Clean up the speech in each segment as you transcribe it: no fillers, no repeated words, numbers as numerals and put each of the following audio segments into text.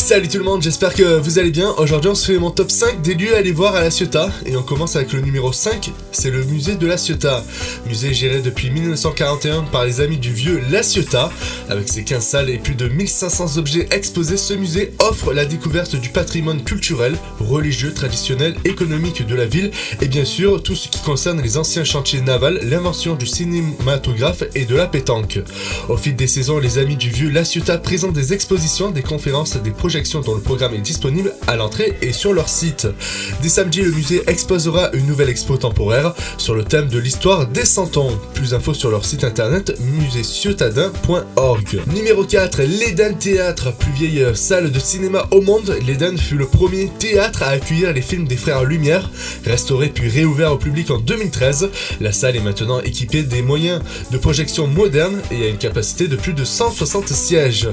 Salut tout le monde, j'espère que vous allez bien. Aujourd'hui on se fait mon top 5 des lieux à aller voir à La Ciotat. Et on commence avec le numéro 5, c'est le musée de La Ciotat. Musée géré depuis 1941 par les amis du vieux La Ciotat. Avec ses 15 salles et plus de 1500 objets exposés, ce musée offre la découverte du patrimoine culturel, religieux, traditionnel, économique de la ville. Et bien sûr tout ce qui concerne les anciens chantiers navals, l'invention du cinématographe et de la pétanque. Au fil des saisons, les amis du vieux La Ciotat présentent des expositions, des conférences, des projections dont le programme est disponible à l'entrée et sur leur site. Dès samedi, le musée exposera une nouvelle expo temporaire sur le thème de l'histoire des Santons. Plus d'infos sur leur site internet museciotadin.org. Numéro 4, l'Eden Théâtre. Plus vieille salle de cinéma au monde, l'Eden fut le premier théâtre à accueillir les films des frères Lumière. Restauré puis réouvert au public en 2013, la salle est maintenant équipée des moyens de projection modernes et a une capacité de plus de 160 sièges.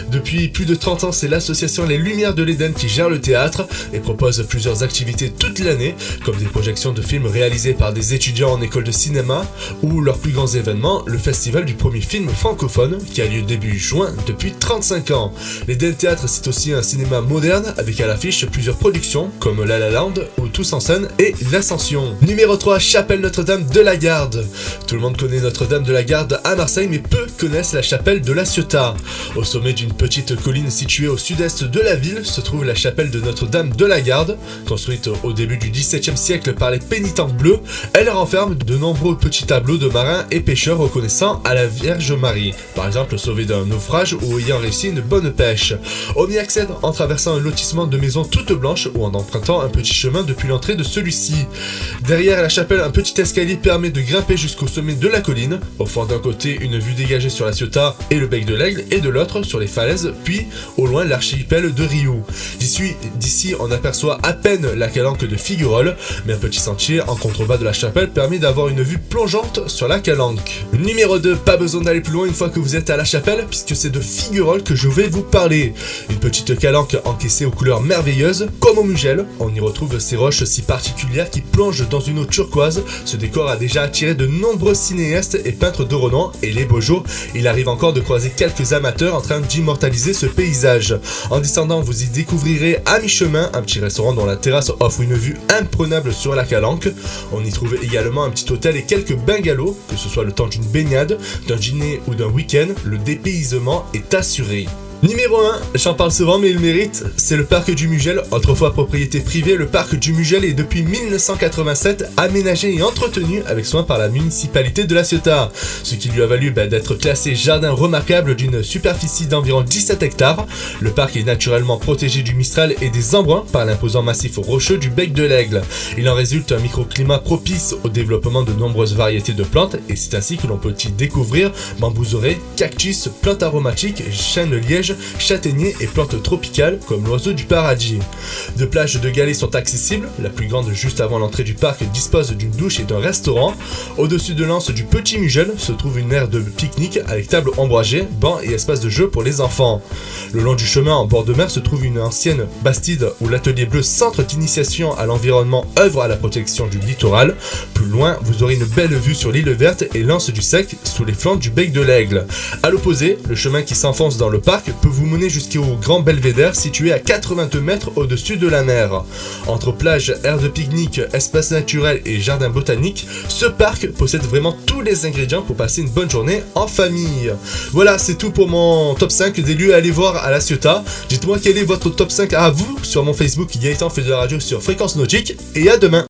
Depuis plus de 30 ans, c'est l'association Les Lumières de l'Eden qui gère le théâtre et propose plusieurs activités toute l'année, comme des projections de films réalisés par des étudiants en école de cinéma ou leurs plus grands événements, le festival du premier film francophone qui a lieu début juin depuis 35 ans. L'Eden Théâtre cite aussi un cinéma moderne avec à l'affiche plusieurs productions comme La La Land ou Tous en scène et L'Ascension. Numéro 3, chapelle Notre-Dame de la Garde. Tout le monde connaît Notre-Dame de la Garde à Marseille, mais peu connaissent la chapelle de La Ciotat. Au sommet d'une petite colline située au sud-est de la ville se trouve la chapelle de Notre-Dame de la Garde. Construite au début du XVIIe siècle par les pénitents bleus, elle renferme de nombreux petits tableaux de marins et pêcheurs reconnaissant à la Vierge Marie, par exemple sauvés d'un naufrage ou ayant réussi une bonne pêche. On y accède en traversant un lotissement de maisons toutes blanches ou en empruntant un petit chemin depuis l'entrée de celui-ci. Derrière la chapelle, un petit escalier permet de grimper jusqu'au sommet de la colline, offrant d'un côté une vue dégagée sur La Ciotat et le bec de l'Aigle et de l'autre sur les falaises, puis au loin l'archipel de Riou. D'ici, on aperçoit à peine la calanque de Figuerolles, mais un petit sentier en contrebas de la chapelle permet d'avoir une vue plongeante sur la calanque. Numéro 2, pas besoin d'aller plus loin une fois que vous êtes à la chapelle, puisque c'est de Figuerolles que je vais vous parler. Une petite calanque encaissée aux couleurs merveilleuses, comme au Mugel. On y retrouve ces roches si particulières qui plongent dans une eau turquoise. Ce décor a déjà attiré de nombreux cinéastes et peintres de renom, et les beaux jours, il arrive encore de croiser quelques amateurs en train d'immortaliser ce paysage. En descendant, vous y découvrirez à mi-chemin un petit restaurant dont la terrasse offre une vue imprenable sur la calanque. On y trouve également un petit hôtel et quelques bungalows, que ce soit le temps d'une baignade, d'un dîner ou d'un week-end, le dépaysement est assuré. Numéro 1, j'en parle souvent mais il mérite, c'est le parc du Mugel. Autrefois propriété privée, le parc du Mugel est depuis 1987 aménagé et entretenu avec soin par la municipalité de La Ciotat, ce qui lui a valu d'être classé jardin remarquable d'une superficie d'environ 17 hectares. Le parc est naturellement protégé du Mistral et des embruns par l'imposant massif rocheux du bec de l'Aigle. Il en résulte un microclimat propice au développement de nombreuses variétés de plantes et c'est ainsi que l'on peut y découvrir bambouseraies, cactus, plantes aromatiques, chênes lièges, châtaigniers et plantes tropicales comme l'oiseau du paradis. Deux plages de galets sont accessibles, la plus grande juste avant l'entrée du parc dispose d'une douche et d'un restaurant. Au-dessus de l'anse du Petit Mugel se trouve une aire de pique-nique avec table ombragée, bancs et espace de jeu pour les enfants. Le long du chemin en bord de mer se trouve une ancienne bastide où l'atelier bleu centre d'initiation à l'environnement œuvre à la protection du littoral. Plus loin, vous aurez une belle vue sur l'île verte et l'anse du Sec sous les flancs du bec de l'Aigle. À l'opposé, le chemin qui s'enfonce dans le parc peut vous mener jusqu'au grand belvédère situé à 82 mètres au-dessus de la mer. Entre plage, aire de pique-nique, espace naturel et jardin botanique, ce parc possède vraiment tous les ingrédients pour passer une bonne journée en famille. Voilà, c'est tout pour mon top 5 des lieux à aller voir à La Ciotat. Dites-moi quel est votre top 5 à vous sur mon Facebook Gaëtan fait de la radio sur Fréquence Nautique et à demain.